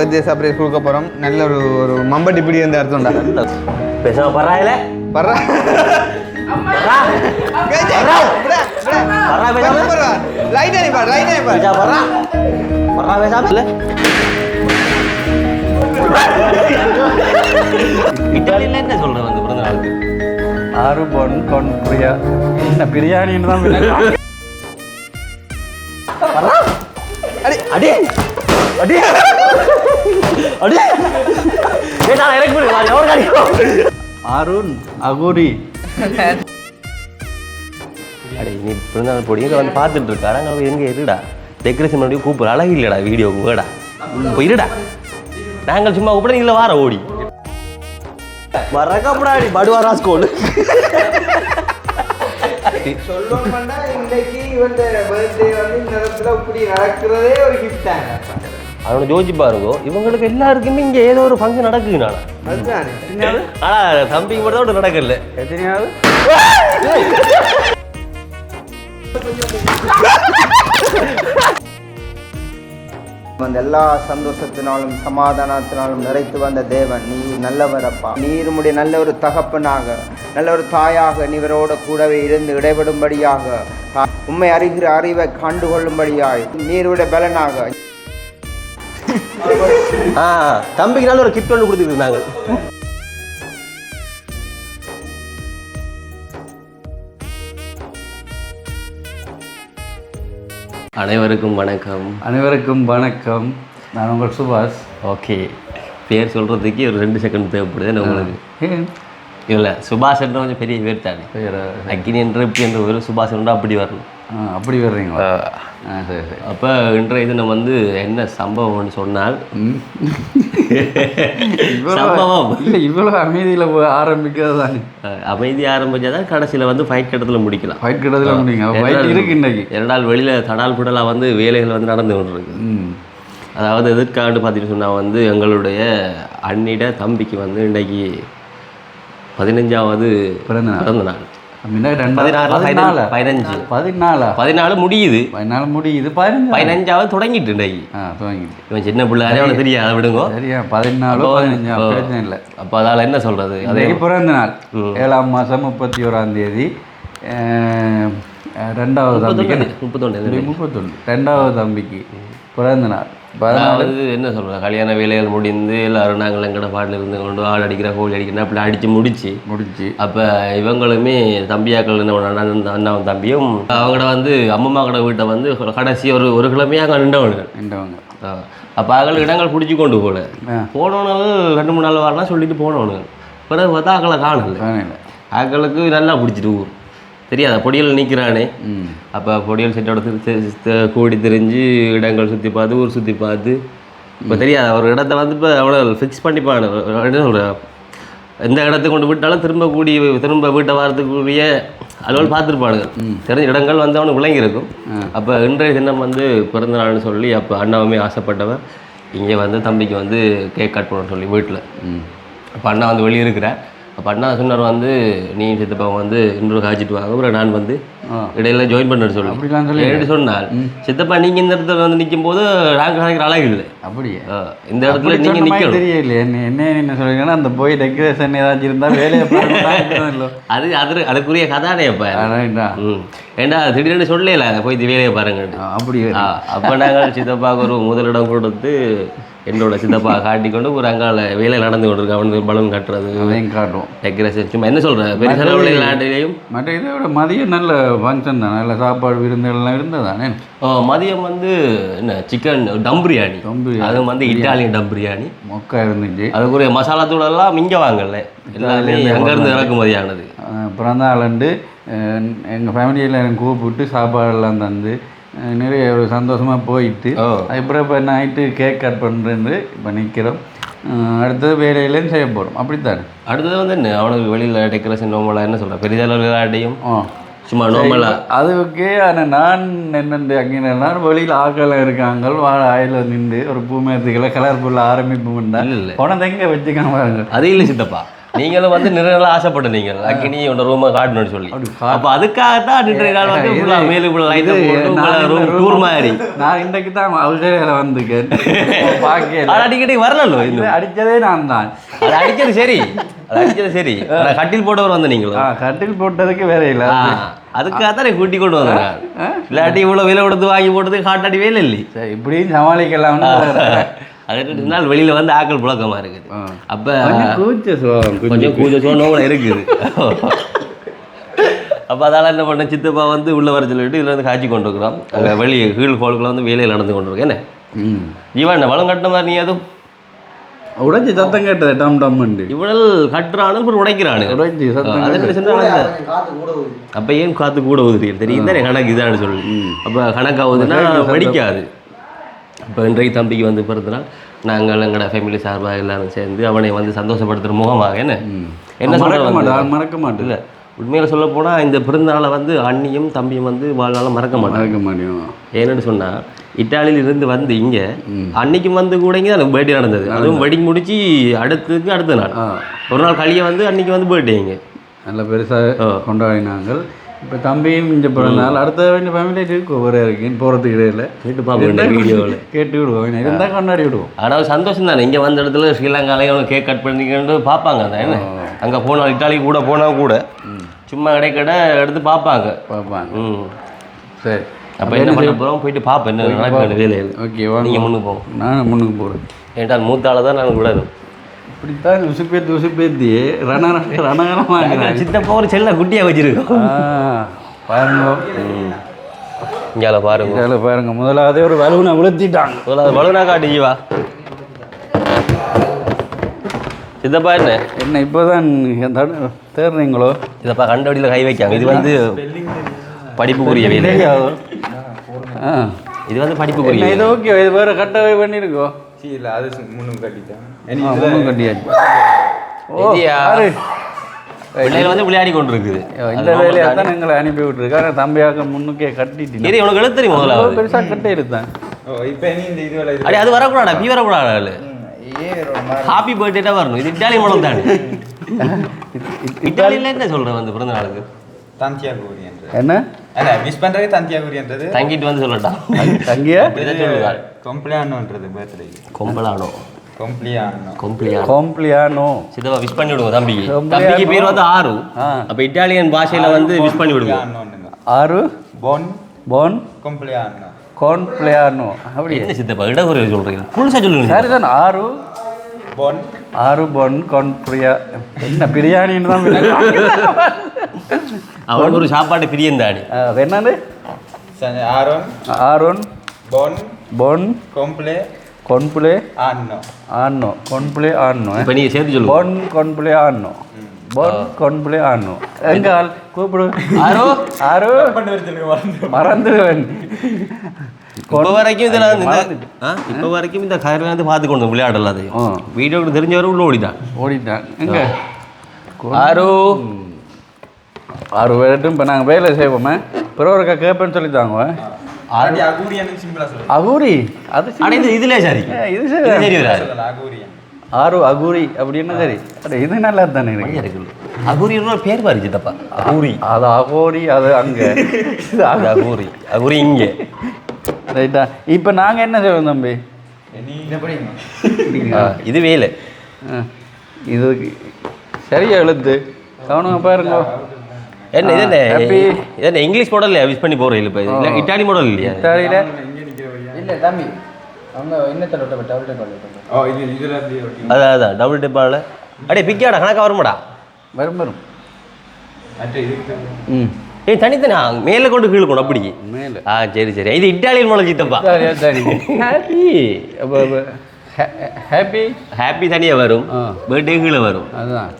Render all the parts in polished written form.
Birthday surprise கொடுக்க போகிறோம். நல்ல ஒரு மம்பட்டி பிடி வந்து அர்த்தம்டா. பேசாம பர்றாயில பர்றா லைட்டா நீ பாரு பர்றா பேசாம இல்ல இட்டாலியில என்ன சொல்ற வந்து பிறந்த நாளுக்கு 6 பொன் கொன் பிரியா என்ன பிரியாணின்னு தான் அடி அடி அடி அடி ஏடா எனக்கு புரியல எவர காரியம் அருண் அகுரி அடி நீ பிறந்த நாள் போடிங்க வந்து பார்த்துட்டு இருக்காடா நான் எங்க இருடா டெக்கரேஷன் பண்ணி கூப்பிடு அழகு இல்லடா வீடியோக்கு வேடா போய் இருடா நாங்கள் சும்மா கூப்பிட நீங்கள வார ஓடி வரக்கப்படாடி படுவாரா ஸ்கூல் சொல்லணும்னா இன்னைக்கு இவன் பர்த்டே வந்து இந்த இடத்துல இப்படி நடக்கிறதே ஒரு கிஃப்டாங்க. அவனை ஜோதிச்சு பாருங்க இவங்களுக்கு எல்லாருக்குமே இங்க ஏதோ ஒரு ஃபங்க்ஷன் நடக்குது நானா அதுதானே ஆனா தம்பிக்கு மட்டும் ஒன்று நடக்கல எத்தனையாவது அந்த எல்லா சந்தோஷத்தினாலும் சமாதானத்தினாலும் நிறைத்து வந்த தேவன் நீ நல்லவரப்பா. நீருமுடைய நல்ல ஒரு தகப்பனாக நல்ல ஒரு தாயாக நீவரோட கூடவே இருந்து இடைபடும்படியாக உண்மை அறிகிற அறிவை கண்டுகொள்ளும்படியாய் நீருடைய பலனாக தம்பிக்கு நல்ல ஒரு கிஃப்ட் ஒன்று கொடுத்துருக்கு நாங்கள் அனைவருக்கும் வணக்கம். அனைவருக்கும் வணக்கம். நான் உங்கள் சுபாஷ். ஓகே, பேர் சொல்கிறதுக்கு ஒரு 2 செகண்ட் தேவைப்படுது உங்களுக்கு. இல்லை சுபாஷ் என்ற கொஞ்சம் பெரிய பேர் தானே. அக்கினி என்ற இப்படி என்ற ஒரு சுபாஷ் என்ற அப்படி வரணும். அப்படி வர்றீங்களா? சரி சரி. அப்போ இன்றைய தினம் வந்து என்ன சம்பவம்னு சொன்னால் சம்பவம் இல்லை இவ்வளோ அமைதியில் ஆரம்பிக்கிறது தானே. அமைதி ஆரம்பிச்சா தான் கடைசியில் வந்து ஃபைட் கட்டத்தில் முடிக்கலாம். ஃபைட் கட்டத்தில் முடிங்க ஃபைட் இருக்கு இன்னைக்கு. 2 நாள் வெளியில் தடால் புடலாக வந்து வேலைகள் வந்து நடந்து கொண்டிருக்கு. அதாவது எதிர்காண்டு பார்த்துட்டு சொன்னால் வந்து எங்களுடைய அண்ணிட தம்பிக்கு வந்து இன்றைக்கு 15வது பிறந்த நாள். 14 முடியுது. 15வது தொடங்கிட்டு இன்றைக்கு தொடங்கிட்டு. இவன் சின்ன பிள்ளை அவனை தெரியாது அதை விடுங்க. சரியா 14 15 பிரச்சனை இல்லை. அப்போ அதால் என்ன சொல்கிறது அதே பிறந்த நாள் 7ஆம் மாதம் 31ஆம் தேதி 2வது தம்பிக்கு 32 2வது தம்பிக்கு பிறந்த நாள். அதாவது என்ன சொல்கிறேன் கல்யாண வேலைகள் முடிந்து எல்லாரும் நாங்கள் எங்கட பாட்டில் இருந்து கொண்டு ஆள் அடிக்கிற கோழி அடிக்கிறேன் அப்படி அடித்து முடிச்சு அப்போ இவங்களுமே தம்பியாக்கள் என்ன அண்ணாவும் தம்பியும் அவங்கள வந்து அம்மம்மா கடை வீட்டை வந்து கடைசி ஒரு கிழமையாக அங்கே நின்றவங்க. அப்போ அவங்களுக்கு இடங்கள் பிடிச்சி கொண்டு போனவங்க 2-3 நாள் வரலாம் சொல்லிட்டு போனவனுங்க. பிறகு பார்த்தா ஆக்களை காணல. ஆக்களுக்கு நல்லா பிடிச்சிட்டு ஊர் தெரியாத பொடியல் நிற்கிறானே. அப்போ பொடியல் செட்டோட கூடி தெரிஞ்சு இடங்கள் சுற்றி பார்த்து ஊர் சுற்றி பார்த்து இப்போ தெரியாது ஒரு இடத்த வந்து இப்போ அவ்வளோ ஃபிக்ஸ் பண்ணிப்பானு என்ன சொல்கிறேன். எந்த இடத்துக்கு கொண்டு விட்டாலும் திரும்ப வீட்டை வரத்துக்குரிய அலுவல் பார்த்துருப்பானுங்க. தெரிஞ்ச இடங்கள் வந்து அவனுக்கு விளங்கியிருக்கும். அப்போ இன்றைய தினம் வந்து பிறந்த நாள்னு சொல்லி அப்போ அண்ணாவுமே ஆசைப்பட்டவன் இங்கே வந்து தம்பிக்கு வந்து கேக் கட் பண்ண சொல்லி வீட்டில். அப்போ அண்ணா வந்து வெளியே இருக்கிறேன். அப்போ அண்ணா சொன்னார் வந்து நீ சித்தப்பாவை வந்து இன்னொரு காய்ச்சிட்டு வாங்க அப்புறம் நான் வந்து இடையில ஜாயின் பண்ண சொல்லி சொன்னார். சித்தப்பா நீங்கள் இந்த இடத்துல வந்து நிற்கும் போது நாங்கள் நினைக்கிற அழகு இல்லை. அப்படியே இந்த இடத்துல நீங்கள் நிற்கணும். தெரியல என்ன சொல்றீங்கன்னா அந்த போய் டெக்கரேஷன் ஏதாச்சும் இருந்தால் வேலையை அதுக்குரிய கதானையப்பா. ஏண்டா திடீர்னு சொல்லல போய் வேலையை பாருங்க அப்படி. அப்போ நாங்கள் சித்தப்பாவுக்கு ஒரு முதலிடம் கொடுத்து என்னோட சித்தப்பா காட்டிக்கொண்டு ஒரு அங்கால வேலை நடந்து கொண்டிருக்கு. அவனுக்கு பலூன் கட்டுறது காட்டும் டெக்கரேஷன் சும்மா என்ன சொல்கிறேன் பெரிய செலவு விளையாட்டுலையும் மற்ற இதை விட மதியம் நல்ல ஃபங்க்ஷன் தான். நல்ல சாப்பாடு விருந்துகள்லாம் இருந்ததானே. மதியம் வந்து என்ன சிக்கன் டம் பிரியாணி. அது வந்து இட்டாலியன் டம் பிரியாணி மொக்கா இருந்துச்சு. அதுக்குரிய மசாலா தூளெல்லாம் இங்கே வாங்கல எல்லாமே அங்கேருந்து இறக்குமதியானது. பிறந்த நாள் எங்கள் ஃபேமிலியில் எனக்கு கூப்பிட்டு சாப்பாடெல்லாம் தந்து நிறைய ஒரு சந்தோஷமாக போயிட்டு அதுக்கப்புறம் இப்போ நைட்டு கேக் கட் பண்ணுறேன்னு இப்போ நிற்கிறோம். அடுத்தது வேலையிலேயும் செய்ய போகிறோம். அப்படித்தானே அடுத்தது வந்து என்ன அவனுக்கு வெளியில் டெக்கரேஷன் நோமலாக என்ன சொல்கிறேன் பெரிய விளையாட்டையும் சும்மா நோமலாக அதுக்கே. ஆனால் நான் என்னென்று அங்கே வெளியில் ஆக்கெல்லாம் இருக்காங்க வாழை ஆயில் நின்று ஒரு பூமேத்துக்களை கலர்ஃபுல்லாக ஆரம்பிப்புண்டா இல்லை போனதை எங்கே வச்சுக்காம அது இல்லை சித்தப்பா. நீங்களும் வந்து நிறைய நாள் ஆசைப்பட்ட நீங்கள் அக்கினி உன்னோட ரூமை காட்டணும்னு சொல்லி அப்போ அதுக்காகத்தான் நிறைய நாள் வந்து மேலே டூர் மாதிரி நான் இன்றைக்கு தான் அவசர வந்துக்கேன் அடிக்கடி வரலோ இது அடித்ததே நான் தான் அது அடிச்சது சரி அது அடிச்சது சரி கட்டில் போட்டவர் வந்து நீங்களா கட்டில் போட்டதுக்கு வேற இல்லை அதுக்காக தான் கூட்டி கொண்டு வந்தேன் இல்லாட்டி இவ்வளோ விலை கொடுத்து வாங்கி போட்டது காட்டாடி வேலை இல்லை சரி இப்படியும் சமாளிக்கலாம் அது 2 நாள் வெளியில் வந்து ஆக்கள் புழக்கமாக இருக்குது அப்போ கொஞ்சம் கூச்ச சோனோவில் இருக்குது அப்போ அதனால் என்ன பண்ண சித்தப்பா வந்து உள்ளே வர சொல்லிட்டு இதில் வந்து காய்ச்சி கொண்டு இருக்கிறோம் அங்கே வெளியே கீழ் ஹோலுக்குள்ள வந்து வேலையில் நடந்து கொண்டு இருக்கேன் என்ன ஜீவா என்ன வளம் கட்டின மாதிரி நீ அதுவும் உடைச்சி சத்தம் கேட்டது டம் டம் இவ்வளவு கட்டுறானு அப்புறம் உடைக்கிறானு உடைச்சி சத்தம் அப்போ ஏன் காற்று கூட ஊதுறீங்க தெரியும் தானே கணக்கு இதான்னு சொல்லி அப்போ கணக்காகுதுன்னா படிக்காது இப்போ இன்றைக்கு தம்பிக்கு வந்து பிறந்தனால் நாங்கள் எங்களோட ஃபேமிலி சார்பாக எல்லாரும் சேர்ந்து அவனை வந்து சந்தோஷப்படுத்துகிற முகமாக என்ன சொல்ல மறக்க மாட்டேன் இல்லை உண்மையில் சொல்ல போனால் இந்த பிறந்தநாளை வந்து அண்ணியும் தம்பியும் வந்து வாழ்நாள மறக்க மாட்டேன் ஏன்னு சொன்னால் இட்டாலியில இருந்து வந்து இங்கே அன்னைக்கும் வந்து கூட இங்கே தான் பர்த்டே நடந்தது அதுவும் வெட்டிங் முடிச்சு அடுத்த நாள் ஒரு நாள் கழிய வந்து அன்னைக்கு வந்து பர்த்டே இங்கே நல்ல பெருசாக கொண்டாடினாங்க இப்போ தம்பியும் இங்கே பிறந்தனால அடுத்த வேண்டிய ஃபேமிலி இருக்கு ஒவ்வொரு இருக்குன்னு போகிறதுக்கு இடையில கேட்டு பார்ப்போம் வீடியோவில் கேட்டு விடுவோம் இருந்தால் கொண்டாடி விடுவோம் ஆனால் சந்தோஷம் தானே இங்கே வந்த இடத்துல ஸ்ரீலங்காலையும் கேக் கட் பண்ணிக்கிட்டு பார்ப்பாங்க தான் என்ன அங்கே போனால் இட்டாலிக்கு கூட போனால் கூட சும்மா இடைக்கடை எடுத்து பார்ப்பாங்க சரி அப்போ என்ன பண்ண போகிறோம் போயிட்டு பார்ப்பேன் என்ன நடக்குது வேலையில் ஓகேவா நீங்கள் முன்னுக்கு போங்க நான் முன்னுக்கு போகிறேன் ஏன்டா மூத்தால தான் நான் விடணும் இப்படித்தான் உசுப்பேத்தி ரணகரமாக சித்தப்பா ஒரு செல்ல குட்டியாக வச்சிருக்கோம் பாருங்க இங்கே பாருங்க பாருங்க முதலாவதே ஒரு வலுவனை உளுத்திட்டாங்க முதலாவது வலுவனா காட்டு ஜீவா சித்தப்பா என்ன இப்போதான் தேர்றீங்களோ இதப்பா கண்டபடியில் கை வைக்காங்க இது வந்து படிப்புக்குரிய வேலை இது வந்து படிப்புக்குரிய இது ஓகே இது வேறு கட்டவே பண்ணியிருக்கோ இல்லை அது முன்னும் கட்டிட்டேன் முன்னும் கட்டியாச்சு பிள்ளைகள் வந்து விளையாடி கொண்டு இருக்குது இந்த வேலையை தான் எங்களை அனுப்பி விட்டுருக்காரு தம்பியாக முன்னுக்கே கட்டிட்டு உனக்கு எழுத்து தெரியும் முதல்ல பெருசாக கட்டே எடுத்தேன் இப்போ நீ இந்த இது அடி அது வரக்கூடாடா பி வரக்கூடாது ஹாப்பி பர்த்டேட்டா வரணும் இது இட்டாலி மூலம் தானே இட்டாலியில் என்ன சொல்கிறேன் வந்து பிறந்த நாளுக்கு தாந்தியாகூரி என்று என்ன அல்ல மிஸ் பண்ணுறது தாந்தியாகூரி என்றது தங்கிட்டு வந்து சொல்லட்டா தங்கியா இப்படிதான் சொல்லுவாள் கொம்ப்ளியானோன்றது பர்த்டே கொம்பலானோ கொம்ப்ளியானோ சித்தப்பா விஷ் பண்ணி விடுவோம் தம்பிக்கு பேர் வந்து ஆறு அப்போ இட்டாலியன் பாஷையில் வந்து விஷ் பண்ணி விடுவோம் ஆறு போன் போன் கொம்ப்ளியானோ கொம்ப்ளியானோ அப்படி என்ன சித்தப்பா இடகுறை சொல்கிறீங்க புதுசாக சொல்லுங்க சரிதான் ஆறு போன் ஆறு பொன் கொன்பிரியா என்ன பிரியாணின்னு தான் அவனுக்கு ஒரு சாப்பாடு பிரியந்தாடி அது என்னது ஆரோன் ஆரோன் போன் பொன் கொம்ப்ளே கொன்பிளே ஆன்னோ ஆன்னோ கொன்பிளே ஆன்னோ இப்போ நீங்கள் சேர்த்து சொல்லுங்க பொன் கொன்பிளே ஆன்னோ பொன் கொன்பிளே ஆன்னோ எங்க ஆள் கூப்பிடு ஆரோ ஆரோ மறந்துடுவேன் இப்போ வரைக்கும் இதில் இப்போ வரைக்கும் இந்த கரையில் வந்து பார்த்து கொண்டு விளையாடலாம் அது வீடியோ தெரிஞ்சவரும் உள்ள ஓடிட்டான் எங்க ஆரோ ஆறு பேர்ட்டும் இப்போ நாங்கள் வேலை செய்வோமே பிறகு ஒருக்கா கேட்பேன்னு சொல்லித்தாங்க அகூரி அது இதுல சரி இது சரி ஆறு அகூரி அப்படின்னு சரி இது நல்லா தானே இருக்கு அகூரி பேர் பாரு சித்தப்பா அகூரி அது அகோரி அது அங்கே அகூரி அகூரி இங்கே ரைட்டா இப்போ நாங்கள் என்ன செய்வோம் தம்பி இது வேலை இது சரியா எழுத்து கவனமாக பாருங்க என்ன இது இங்கிலீஷ் மாடல் இல்லையா விஷ் பண்ணி போகிறேன் இப்போ இல்லை இட்டாலி மாடல் இல்லையா இட்டாலியில் இல்லை தம்பி அவங்க அதான் டபுள் டெப்பாவில் அடே பிக்காடா கணக்காக வருமாடா வரும் ஏய் தனித்தனி மேலே கொண்டு கீழே கொண்டு அப்படி மேலே சரி இது இட்டாலியன் மாடல் சித்தப்பா ஹாப்பி ஹாப்பி தனியாக வரும் பர்த்டே கீழே வரும் அதுதான்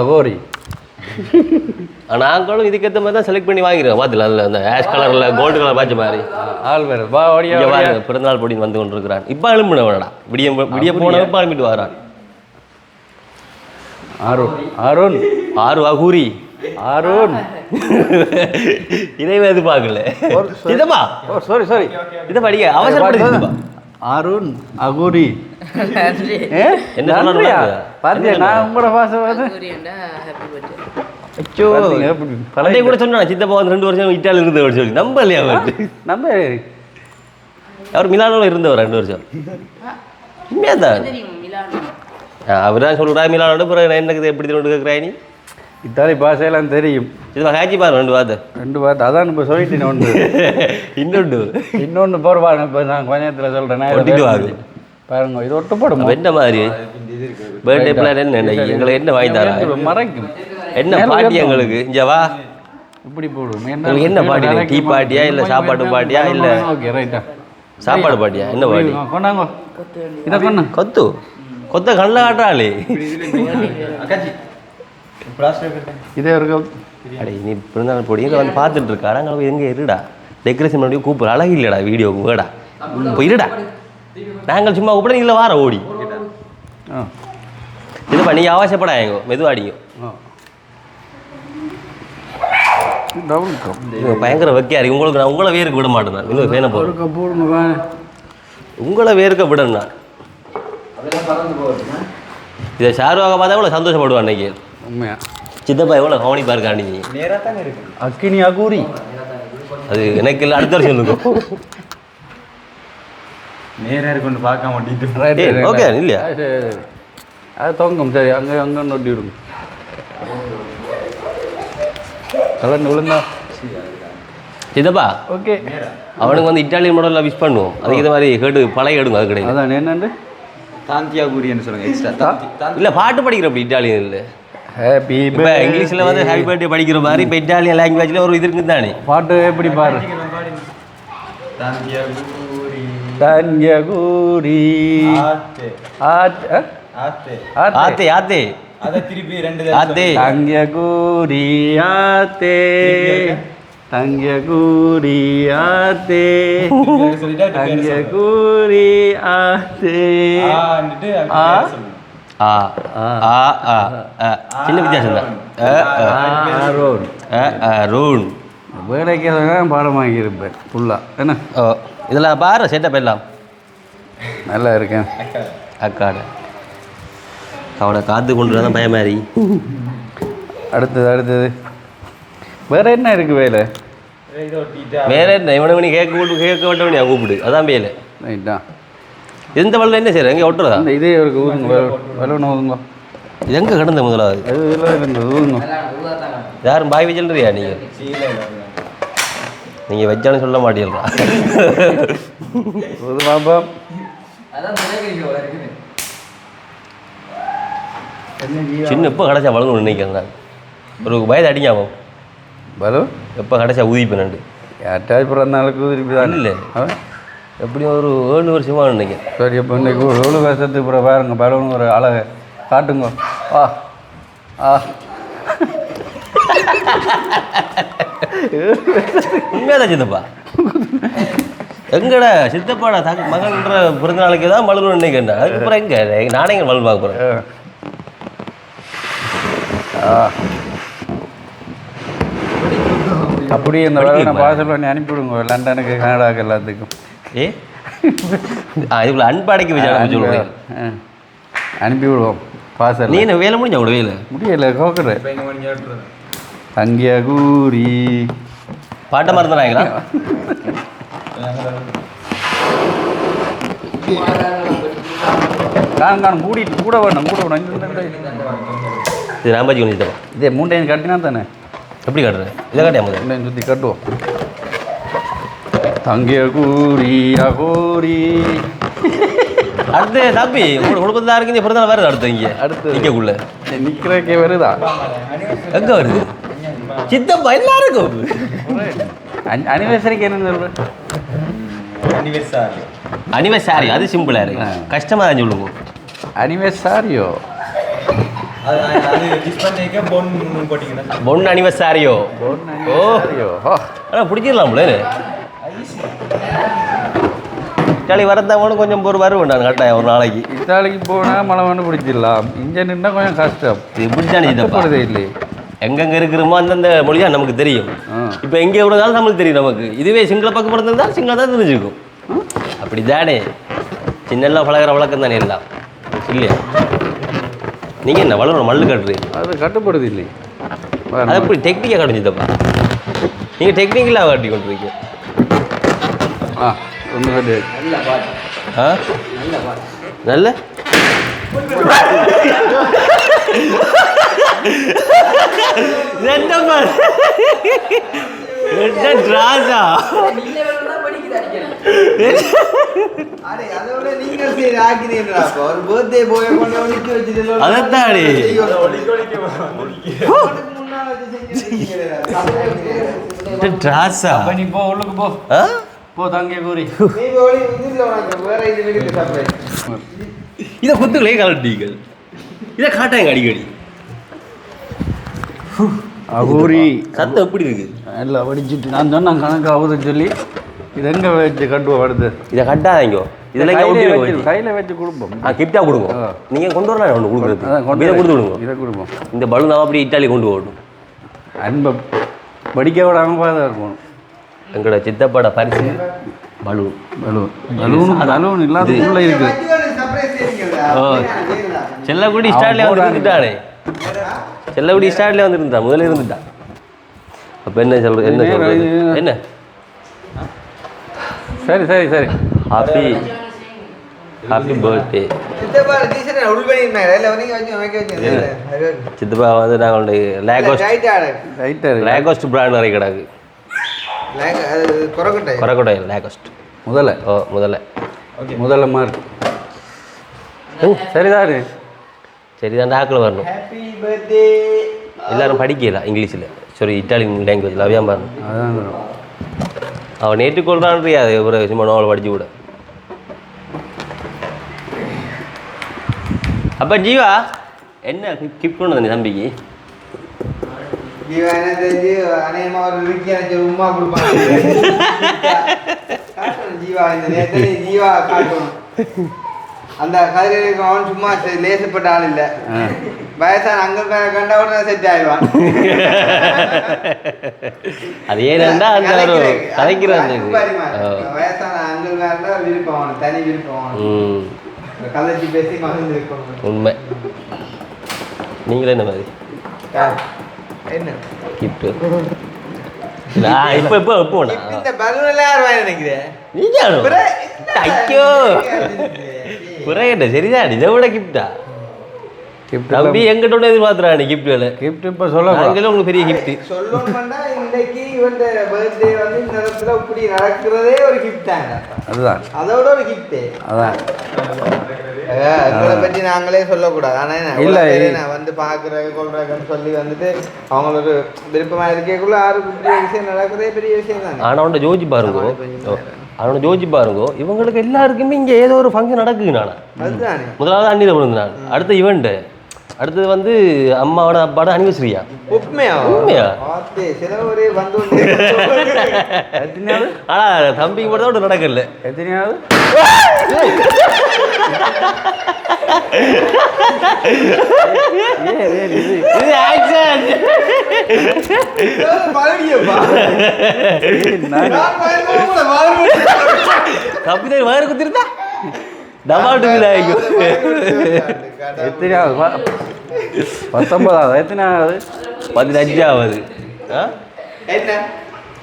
அகோரி நாங்களும் இதுக்கேற்ற மாதிரி தான் செலக்ட் பண்ணி வாங்கிடுவோம் பார்த்துல அதில் அந்த ஆஷ் கலரில் கோல்டு கலர் பாய்ச்ச மாதிரி ஆள் வேறு வா ஓடியா பிறந்தநாள் பொடி வந்து கொண்டு இருக்கிறான் இப்போ அழும்பின வேணடா விடிய போன இப்போ அழும்பிட்டு வரான் அருண் ஆறு அகூரி அருண் இதைவே எதிர்பார்க்கல இதப்பா சாரி இதை படிக்க அவசரப்படுது அருண் அகுரி என்ன சொல்றாங்க பாத்தியா நான் உங்களோட பாச அச்சோ பழைய கூட சொன்னா சித்தப்பா வந்து 2 வருஷம் இட்டாலியில் இருந்தவர் சொல்லி நம்பலையா அவர் நம்ம அவர் மிலானோவில் இருந்தவர் 2 வருஷம் உண்மையாதான் அவர் தான் சொல்கிறா மிலானோட பிறகு எனக்கு எப்படி கொண்டு கேட்குறாய் நீ இத்தாலி பாஷையெல்லாம் தெரியும் இது காய்ச்சி பாரு 2 வார்த்தை அதான் இப்போ சொல்லிட்டேன் ஒன்று இன்னொன்று போடுவாங்க இப்போ நான் கொஞ்ச நேரத்தில் சொல்கிறேன் பாருங்க இது ஒட்டு போடும் என்ன மாதிரி பர்த்டே பிளான் என்ன எங்களுக்கு என்ன வாங்கி தராங்க மறைக்கும் என்ன பாட்டி எங்களுக்கு இங்கே வா இப்படி போடுவோம் உங்களுக்கு என்ன பாட்டி டீ பாட்டியா இல்லை சாப்பாடு பாட்டியா இல்லை ஓகே ரைட்டா சாப்பாடு பாட்டியா என்ன பாட்டி கொண்டாங்க இதை கொண்டு கொத்த கண்ணில் காட்டுறாளே இதே இருக்கு அடே நீ பிறந்தாள் போடி இதை வந்து பார்த்துட்டு இருக்கா நாங்கள் எங்கே இருடா டெக்கரேஷன் பண்ணி கூப்பிடு அழகு இல்லைடா வீடியோக்கு வேடா இப்போ இருடா நாங்கள் சும்மா கூப்பிட இல்லை வார ஓடி இதுப்பா நீங்கள் அவசியப்படாங்க மெதுவாடிங்க பயங்கர வைக்காரு உங்களுக்கு நான் உங்களை வேருக்கு விட மாட்டேன் நான் இன்னும் வேண போடுங்க உங்களை வேர்க்க விடணும் நான் இதை ஷாருவாக பார்த்தா எவ்வளோ சந்தோஷப்படுவான் அன்னைக்கு உண்மையா சித்தப்பா எவ்வளோ கவனிப்பா இருக்கா நீ அக்கினி அகூரி அது எனக்கு இல்லை அடுத்த வருஷம் சொல்லுங்க நேராக கொண்டு பார்க்க மாட்டேன் ஓகே இல்லையா அது தொங்கும் சரி அங்கே நொட்டி விடுங்க கலந்து விழுந்தா சித்தப்பா ஓகே அவனுக்கு வந்து இட்டாலியன் மாடலில் விஷ் பண்ணுவோம் அதுக்கு இது மாதிரி கேட்டு பழைய எடுங்க அது கிடையாது அதான் என்னண்டு தாந்தியா கூரியன்னு சொல்லுங்க எக்ஸ்ட்ரா இல்லை பாட்டு படிக்கிறப்படி இட்டாலியன் இல்லை ஹாப்பி இப்போ இங்கிலீஷில் வந்து ஹாப்பி பர்த்டே படிக்கிற மாதிரி இப்போ இட்டாலியன் லாங்குவேஜில் ஒரு இது இருக்குது தானே பாட்டு எப்படி பாரு தாந்தியா கூரி தன்யகூரி ஆத்தே ஆத்தே அதை திருப்பி 2 ஆத்தே தன்யகூரி ஆத்தே தன்யகூரி ஆத்தே தன்யகூரி ஆத்தே சின்ன வித்தியாசம் தான் வேலைக்கு பாடமாகி இருப்பேன் ஃபுல்லாக என்ன இதில் பாரு செட்டப் எல்லாம் நல்லா இருக்கேன் அக்காட அவனை காத்து கொண்டு தான் பயமாரி அடுத்தது வேற என்ன இருக்கு வேலை வேற என்ன இவனை கேட்க வேண்டவனி கூப்பிடு அதான் வேலை ரைட்டா எந்த வழியில் என்ன செய்யற எங்கே ஒட்டுறதா அந்த இதே இருக்கு ஊதுங்க வெள்ளம் ஊதுங்க இது எங்கே கிடந்த முதலாவது அது இதில் இருந்தது ஊதுங்க யாரும் பாய் வச்சுறியா நீங்கள் வச்சானு சொல்ல மாட்டீங்களா ஊது பாப்பா சின்ன எப்போ கடைசா வளர்ந்து நினைக்கிறேன் நான் ஒரு வயது அடிக்காம பலு எப்போ கடைசா ஊதிப்பேன் யார்ட்டாச்சும் பிறந்த நாளுக்கு ஊதிருப்பி தான் இல்லை எப்படியும் ஒரு 7 வருஷமாக நினைக்கிறேன் சரி இப்போ இன்னைக்கு 7 வருஷத்துக்கு அப்புறம் பாருங்க பலூன் ஒரு அழகை காட்டுங்க ஆ ஆ உண்மையாதான் சித்தப்பா எங்கடா சித்தப்பாடா மகன்ற பிறந்த நாளைக்கு தான் மலரும் நினைக்கிறேன் அதுக்கப்புறம் எங்க நானே எங்க மலர் பார்க்க போகிறேன் அப்படியே இந்த வேலை நான் பார்சல் பண்ணி அனுப்பிவிடுங்க லண்டனுக்கு கனடாக்கு எல்லாத்துக்கும் இதுக்குள்ள அன்பாடைக்கு வச்சு அனுப்பி விடுவோம் பார்சல் நீ என்ன வேலை முடிஞ்ச அவ்வளோ வேலை முடியல கோக்குறேன் தங்கிய கூரி பாட்டை மறந்துறாங்களா காணும் கூடிட்டு கூட வேணும் இது ராம்பாஜி கொஞ்சம் தப்பா இதே 3 டைம் கட்டினா தானே எப்படி கட்டுறேன் இதை காட்டியா முதல்ல 3 டைம் சுற்றி கட்டுவோம் தங்கிய கூரி அகோரி அடுத்து தம்பி குடும்பத்தான் இருக்கு பிறந்த நாள் வருது அடுத்து இங்கே அடுத்து நிற்கக்குள்ள நிற்கிறக்கே வருதா எங்கே வருது சித்தப்பா எல்லாருக்கும் அனிவர்சரிக்கு என்ன சொல்கிறேன் அனிவர்சரி அது சிம்பிளாக இருக்கு கஷ்டமாக தான் சொல்லுங்க அனிவர்சாரியோ பொண்ணு அனிவர்சாரியோ ஓ ஆனால் பிடிச்சிடலாம்ல இட்டாலி வரத்தவனும் கொஞ்சம் ஒரு வருவேன் நான் கட்டாயம் ஒரு நாளைக்கு இத்தாலிக்கு போனால் மழை வந்து பிடிச்சிடலாம் இங்கே நின்னா கொஞ்சம் கஷ்டம் இது பிடிச்சானே சித்தப்பா இல்லையே எங்கெங்கே இருக்கிறோமோ அந்தந்த மொழி தான் நமக்கு தெரியும் இப்போ எங்கே விடுறதாலும் தமிழ் தெரியும் நமக்கு இதுவே சிங்கள பக்கம் பிறந்திருந்தால் சிங்களம் தான் தெரிஞ்சுக்கும் அப்படி தானே சின்னெல்லாம் பழகிற வழக்கம் தானே எல்லாம் இல்லையா? நீங்கள் என்ன வளரும் மல்லு கட்டுறீங்க? அது கட்டுப்படுது இல்லை. அது எப்படி டெக்னிக்காக கட்டுஞ்சுதப்பா? நீங்கள் டெக்னிக்கலாக காட்டி கொண்டுருக்கீங்க. ஒன்று கட்டு. ஆ நல்ல ராஜா அதத்தாடி ராசா நீ போ உள்ளுக்கு போ போ தங்கிய கூறி இதை குத்துக்களே கலட்டீங்கள் இதை காட்டாங்க அடிக்கடி. அகூரி சத்தம் எப்படி இருக்கு? எல்லாம் வடிச்சிட்டு நான் சொன்னேன் கணக்கு ஆகுதுன்னு சொல்லி இது எங்கே வச்சு கட்டுவோம் வருது. இதை கட்டாதீங்க. இதெல்லாம் கையில் வச்சு கொடுப்போம். கிஃப்டாக கொடுங்க. நீங்கள் கொண்டு வரலாம் ஒன்று கொடுக்குறது. இதை கொடுத்து விடுங்க. இதை கொடுப்போம். இந்த பலூன் அப்படி இட்டாலி கொண்டு போகணும். அன்பை படிக்க விடாமல் தான் இருக்கணும். எங்களோட சித்தப்பாட பரிசு பலூன். பலூன் இல்லாத உள்ள இருக்குது. செல்லக்குடி ஸ்டார்ட்லேயே வந்து இருந்துட்டானே. செல்லக்குடி ஸ்டார்ட்லேயே வந்து இருந்தா முதல்ல இருந்துட்டா. அப்போ என்ன சொல்றது? என்ன சொல்றது? என்ன சரி சரி சரி ஹாப்பி ஹாப்பி பர்த்டே சித்தப்பா. வந்து நாங்களுடைய லேகோஸ்ட் பிராண்ட் நிறைய கிடாது. கொரக்கொட்டை லேகோஸ்ட் முதல்ல முதல்ல மார்க் சரிதான் சரிதான். ஆக்கில் வரணும். எல்லாரும் படிக்கல இங்கிலீஷில். சரி இட்டாலியன் லாங்குவேஜில் அவையாம பாருங்க. அதான் அவன் நேற்றுக்கொள்றான்றியா அது ஒரு சும்மா நோவலை படிச்சு கூட. அப்போ ஜீவா என்ன கிஃப்ட் கொண்டு வந்தேன் தம்பிக்கு? அந்த கதிரைக்கு அவன் சும்மா லேசப்பட்ட ஆள் இல்லை. வயசான அங்க கண்டா உடனே செட் ஆயிடுவான். அது ஏன்னா அந்த ஒரு கலைக்கிறான். வயசான அங்கல்காரனா விருப்பம் அவனுக்கு தனி விருப்பம். கலைச்சி பேசி மகிழ்ந்து இருக்கணும். உண்மை. நீங்களே என்ன மாதிரி என்ன கிஃப்ட் இப்போ இப்போ இப்போ இந்த பலூன் எல்லாம் யார் வாங்கி நினைக்கிறேன்? நீங்க ஐயோ குறையட்ட சரிதான். இதை விட கிஃப்டா தம்பி எங்கிட்ட எதிர்பார்த்துறானே கிஃப்ட் கிஃப்ட் இப்போ சொல்ல உங்களுக்கு பெரிய கிஃப்ட் சொல்லணும்னா இன்னைக்கு இவன் பர்த்டே வந்து இந்த இடத்துல இப்படி நடக்கிறதே ஒரு கிஃப்ட் தாங்க. அதுதான் அதோட ஒரு கிஃப்ட். அதான் எங்களை பற்றி நாங்களே சொல்லக்கூடாது. ஆனால் இல்லை நான் வந்து பார்க்குறேன் கொள்றேன்னு சொல்லி வந்துட்டு அவங்களுக்கு விருப்பமாக இருக்கக்குள்ள யாருக்கு பெரிய விஷயம் நடக்கிறதே பெரிய விஷயம் தானே. ஆனால் அவன்கிட்ட ஜோதிச்சு பாருங்கோ. அவனை ஜோதிச்சு பாருங்கோ. இவங்களுக்கு எல்லாருக்குமே இங்கே ஏதோ ஒரு ஃபங்க்ஷன் நடக்குது. நான் அதுதானே முதலாவது அன்னியில் விழுந்து நான். அடுத்த ஈவெண்ட்டு அடுத்தது வந்து அம்மாவோட அப்பாவோட அனிவர்சரியா. உண்மையா சிலவரே வந்து ஆனால் தம்பிக்கு மட்டும் தான் நடக்கல. எத்தனையாவது தம்பி வயிறு குத்திருந்தா டமாட்டு வீடாகும். எத்தனையாவது 19வது எத்தனையாவது 15வது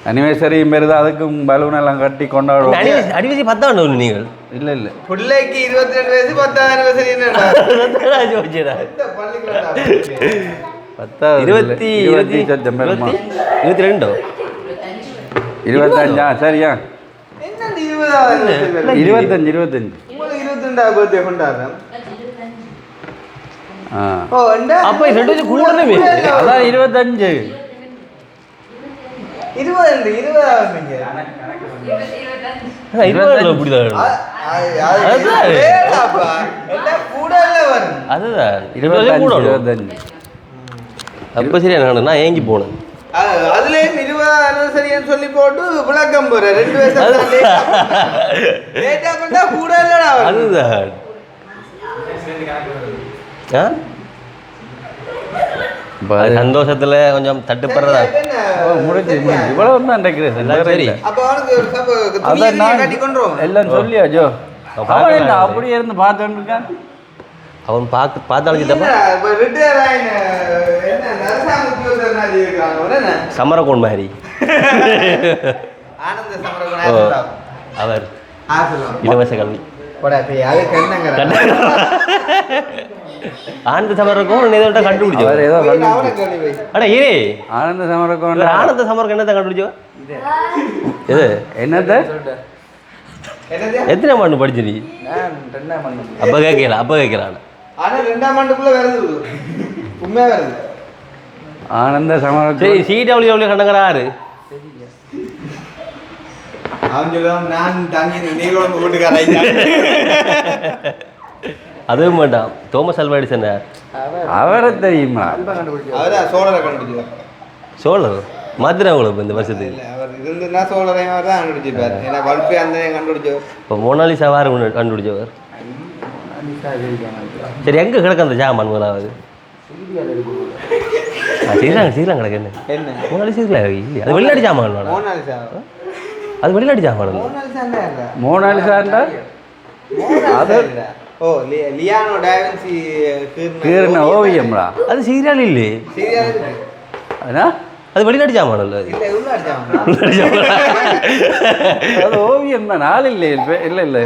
அனிவர்சரி மாரி தான். அதுக்கும் பலூன் எல்லாம் கட்டி கொண்டாடுவோம். அனிவர்சரி 10ஆண்டு ஒன்று நீங்கள் இல்லை இல்லை பிள்ளைக்கு 22 வயசு 10வது அனிவர்சரி என்ன 22 25 சரியா 25 பர்த்டே கொண்டாடுறேன். அப்போ ரெண்டு கூடவே அதான் 25 அப்போ சரியா நான் ஏங்கி போனேன். அதுலயும் 20வது அனிவர்சரின்னு சொல்லி போட்டு விளக்கம் போற 2 வயசு லேட்டா பண்ணா கூட இல்லடா. அதுதான் அது சந்தோஷத்துல கொஞ்சம் தட்டுப்படுறதா முடிஞ்சு இவ்வளவு தான் டெக்கரேஷன் எல்லாம் சரி. அப்ப அவனுக்கு ஒரு அதான் நான் கட்டி கொண்டுருவோம். எல்லாம் சொல்லியா ஜோ அவன் என்ன அப்படியே இருந்து பார்த்துட்டு இருக்கான். அவன் பார்த்தாலும் சித்தப்பா இப்ப ரிட்டையர் ஆயின என்ன நரசாங்க உத்தியோகத்தர் மாதிரி இருக்காங்க என்ன சமரகோன் மாதிரி ஆனந்த சமரகோன் அவர் ஆசலம் இலவச கல்வி போடா போய் அது கண்ணங்க ஆனந்த சமரகம் ஏதோ கண்டுபிடிச்சோ அவர் ஏதோ அவன கேள்வி வை. அட ஏ ஆனந்த சமரகம் ஆனந்த சமரகம் என்னத்தை கண்டுபிடிச்சோ இது என்னது என்னது எத்தனை ஆண்டு படிச்சிரு நான் 2ஆம் ஆண்டு. அப்ப கேட்கலாம் ஆனா 2ஆம் ஆண்டுக்குள்ள வருது உண்மையா வருது. ஆனந்த சமரகம் சரி CW கண்டங்கறாரு அவன் சொல்லுவான் நான் தங்கி நீங்களும் உங்க வீட்டுக்காரா அதுவும் வேண்டாம் தோமஸ் அல்வா எடிசன் அவரை தெரியுமா அவர்தான் சோழரை கண்டுபிடிச்சார். சோழர் மாத்திரம் உங்களுக்கு இந்த வருஷத்துக்கு இல்ல அவர் இருந்துன்னா சோழரையும் அவர் தான் கண்டுபிடிச்சிருப்பார். ஏன்னா பல்பே அந்த கண்டுபிடிச்சவர். இப்போ மோனாலிசா வாரு கண்டுபிடிச்சவர் சரி எங்கே கிடக்கு அந்த ஜாமான் முதலாவது சீரகம் கிடக்கு என்ன என்ன மோனாலிசா இல்லையா அது வெளிநாட்டு ஜாமான் வேணாம் மோனாலிசா அது வெளிநாட்டு ஜாமான் மோனாலிசா இல்ல மோனாலிசாண்டா அது ஓ லியானோ டாவின்சி கீர்ன ஓவியம்டா அது சீரியல் இல்லை சீரியல் இருக்கு. அதா அது வெளிநாட்டு ஜாமான் இல்லை அது இல்ல உள்ளாட்டம் வெளிநாட்டு ஜாமான் அது ஓவியம் தான் ஆள் இல்லை இல்லை இல்லை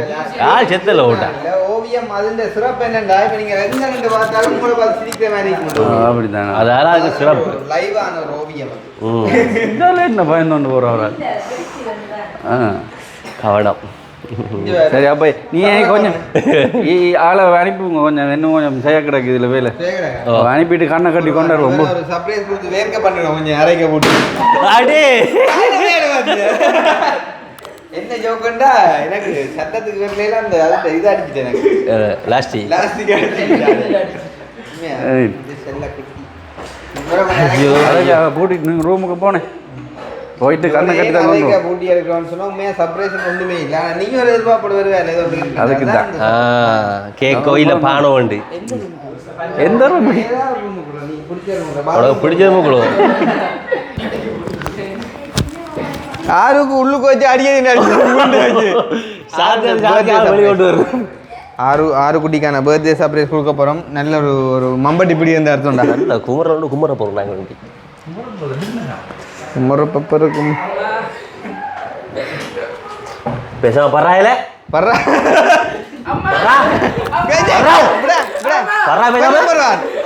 ஆள் செத்தல ஓட்டா இல்ல ஓவியம் அதுல சிறப்பு என்னண்டா இப்ப நீங்க ரெண்டு பார்த்தாலும் உங்களை பார்த்து சிரிக்கிற மாதிரி இருக்கும். அப்படித்தானே அதால அது சிறப்பு லைவான ஒரு ஓவியம் அது. இதால என்ன பயந்து போகிறவரால் கவனம் சரி அப்போ நீ கொஞ்சம் ஆளை அனுப்புங்க கொஞ்சம் இன்னும் கொஞ்சம் செய்ய கிடக்கு இதில் வேலை கேக்குறாங்க. அனுப்பிட்டு கண்ணை கட்டி கொண்டாரு ரொம்ப ஒரு சர்ப்ரைஸ் கொடுத்து வேர்க்க பண்ணுறோம் கொஞ்சம் அரைக்க போட்டு. அடே என்ன ஜோக்கண்டா எனக்கு சத்தத்துக்கு வரல அந்த அது இதை அடிச்சுட்டேன் எனக்கு லாஸ்டி லாஸ்டிக் ஏய். செல்ல குட்டி கூட்டிட்டு நீங்கள் ரூமுக்கு போனேன் போயிட்டு கண்ணை கட்டி தான் கொண்டு வா. பூட்டி இருக்கிறோம்னு சொன்னா உண்மையா சர்ப்ரைஸ் ஒன்றுமே இல்லை. ஆனா நீங்க ஒரு எதிர்பார்ப்பு வருவேன் ஏதோ ஒன்று இருக்கு. அதுக்கு தான். அதான் கேக்கோ இல்லை பானோ உண்டு எந்த ரூம் ஏதாவது room க்குள்ள நீ பிடிச்ச room க்குள்ள. அவ்வளோ பிடிச்சதும் கொடுவோம் ஆறுக்கு உள்ளுக்கு வச்சு அடிக்கடி வெளியோட்டு வரும் ஆறு குட்டிக்கான பர்த்டே சர்ப்ரைஸ் கொடுக்க போறோம். நல்ல ஒரு மம்பட்டி பிடி வந்து அர்த்தம்டா. நல்ல குமர போகிறோம் நாங்கள் வேண்டி முறப்பப்பருக்கும் பேசாம பர்றாயில பர்றா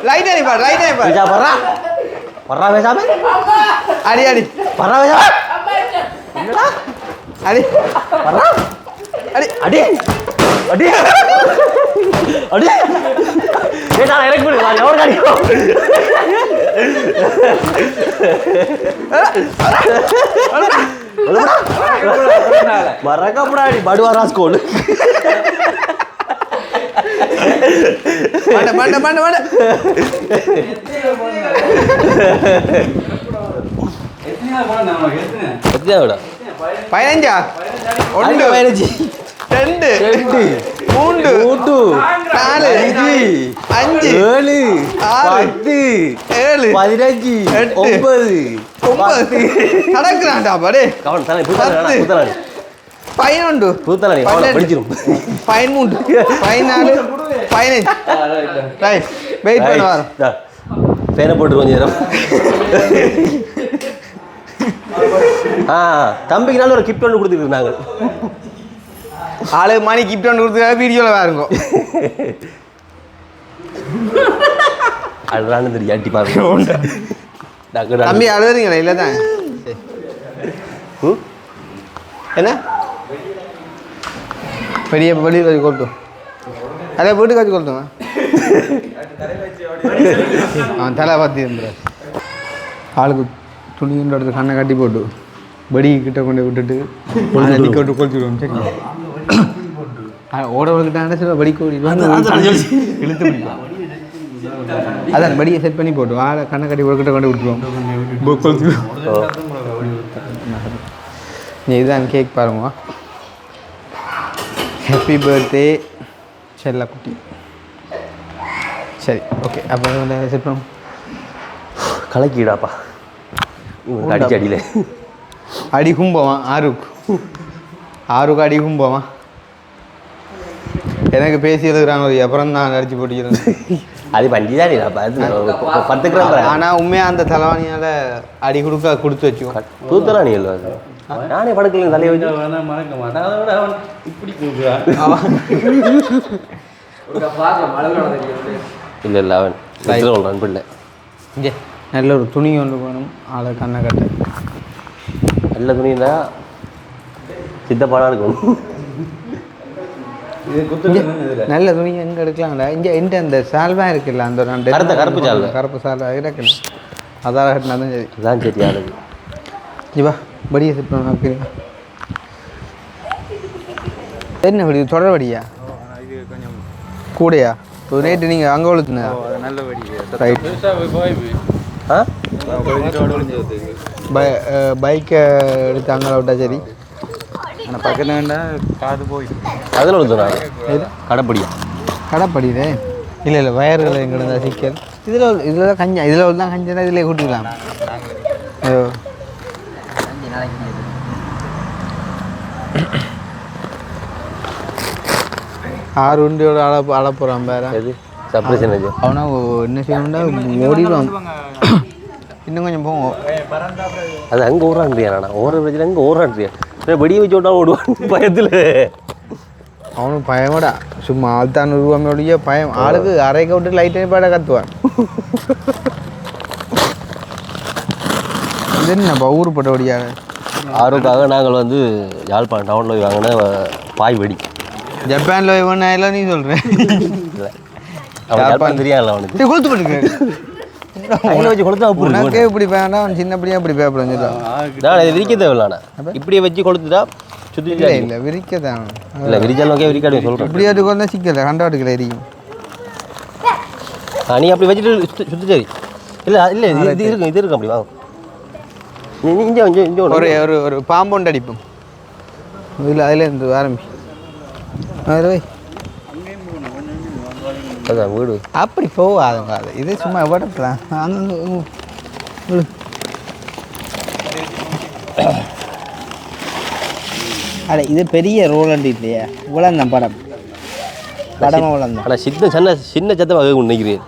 லைட் அடி பாரு லைட் அடி பாரு பேசா பர்றா பர்றா பேசாம அடி அடி பர்றா பேசாம அடி பர்றா அடி அடி அடி அடி பேசாம இறக்கி விடு நான் எவ்வளோ கிடைக்கும் மறக்கப்படாடி படுவா ராஸ்கோல் மண்ட மண்ட மண்ட மண்ட எத்தனை விட 15 ஒன்று 15 2 2 3 3 4 5 7 10 7 15 9 நடக்கிறான்டா பாரு கவனம் தலை பூத்தலாடி பூத்தலாடி 11 பூத்தலாடி படிச்சிரும் 13 14 15 ரைட் வெயிட் பண்ண வரோம். பேனை போட்டு கொஞ்சம் நேரம் தம்பிக்கு நல்ல ஒரு கிஃப்ட் ஒன்று கொடுத்துருந்தாங்க ஆளு மணி கிஃப்ட் ஒன்று கொடுத்துருக்காங்க வீடியோவில் வேறுங்க அதுதான் தெரியும் அட்டி பாருங்க தம்பி அழுதுறீங்களா இல்லை தான் என்ன பெரிய வெளியில் வச்சு கொட்டும் அதே வீட்டுக்கு வச்சு கொட்டுங்க தலை பார்த்து இருந்தார் ஆளுக்கு துணின்ற இடத்துல கண்ணை கட்டி போட்டு படி கிட்ட கொண்டு விட்டுட்டு நிற்க விட்டு கொளுத்துடுவோம் சரி ஓட ஓடிக்கிட்டாங்க சில படி கோடி இழுத்து பிடிக்கலாம் அதான் படியை செட் பண்ணி போட்டு ஆளை கண்ணை கட்டி கிட்ட கொண்டு விட்டுருவோம் கொளுத்துடுவோம். இதுதான் கேக் பாருங்க. ஹாப்பி பர்த்டே செல்லக்குட்டி. சரி ஓகே அப்போ செட் பண்ணுவோம். கலக்கிடாப்பா அடிச்சு அடியில் அடி கும்பமா ஆறுக்கு அடி கும்பமா எனக்கு பேசி எழுதுறாங்க அப்புறம் தான் அடிச்சு போட்டிக்கிறேன் அது பண்டி தானேப்பா 10 கிராம். ஆனால் உண்மையாக அந்த தலைவாணியால் அடி கொடுத்து வச்சுக்கோ தூத்தலாணி இல்லை அது நானே படுக்கல தலையை வச்சு மறக்க மாட்டேன் அதை விட அவன் இப்படி கூப்பிடுவான். இல்லை இல்லை அவன் சொல்கிறான் பிள்ளை இங்கே நல்ல ஒரு துணி ஒன்று வேணும் ஆளை கண்ணை கட்ட நல்ல துணி இருந்தால் சித்தப்பாடாக இருக்கும். இது குத்து நல்ல துணி எங்கே எடுக்கலாம்டா இங்கே எந்த அந்த சால்வா இருக்குல்ல அந்த கருப்பு சால்வை. கருப்பு சால்வா இருக்குல்ல அதான் கட்டினா தான் சரி அதான் சரி ஆளுக்கு ஜிவா படியை செட் பண்ண என்ன படி தொடர் படியா கூடையா ஒரு நைட்டு நீங்கள் அங்கே வளர்த்துனா நல்ல வடி ரைட் ஆ பைக்கை எடுத்து அங்கே விட்டா சரி ஆனால் பக்கத்தில் வேண்டாம் காது போயிடும். அதில் ஒருத்தர் கடைப்படியா கடைப்படிதே இல்லை இல்லை வயர்கள் எங்கே இருந்தால் சிக்கல் இதில் தான் கஞ்சா இதில் தான் கஞ்சா இதில் கூட்டிக்கலாம் ஆறு உண்டியோட அளப்புறான் பேர எது சப்ரேஷன் இது அவனா என்ன செய்யணும்டா ஓடிடுவான் இன்னும் கொஞ்சம் போவோம் அது அங்கே ஓடுறான்றியா நான் ஓடுற பிரச்சனை அங்கே ஓடுறான்றியா வெடியை வச்சு விட்டா ஓடுவான் பயத்தில். அவனுக்கு பயமாடா சும்மா ஆள்தான் ரூபாயோடைய பயம் ஆளுக்கு அரைக்க விட்டு லைட் பாட கத்துவான். இது என்னப்பா ஊருப்பட்ட வழியாக ஆறுக்காக நாங்கள் வந்து யாழ்ப்பாணம் டவுனில் போய் வாங்கின பாய் வெடி ஜப்பானில் போய் ஒன்றா இல்லை நீ சொல்கிறேன் இல்லை அவன் யாழ்ப்பாணம் தெரியாதுல்ல அவனுக்கு கொளுத்து போட்டுருக்கு கையில் வச்சு கொளுத்தா உனக்கே இப்படி வேண்டாம் அவன் சின்னப்படியாக இப்படி பேப்பர் சொல்லுவான். நான் இதை விரிக்க தேவையில்லாண்ணா இப்படியே வச்சு கொளுத்துட்டா சுற்றி இல்லை இல்லை விரிக்க தான் இல்லை விரிச்சாலும் விரிக்காடு சொல்கிறேன். இப்படியே அதுக்கு வந்தால் சிக்கல கண்டாட்டுக்கில் எரியும். நீ அப்படி வச்சுட்டு சுற்றி சரி இல்லை இல்லை இது இருக்கும் அப்படி வாங்க இங்கே ஒரு ஒரு ஒரு பாம்பொண்டு அடிப்போம் இதில் அதில் இருந்து ஆரம்பி அதில் வை அதான் வீடு அப்படி போகாதுங்க அது இது சும்மா விடப்பலாம் அட இது பெரிய ரோலண்ட் இல்லையா உழந்தான் படம் படமாக உழந்தான் ஆனால் சின்ன சத்தமாக நினைக்கிறேன்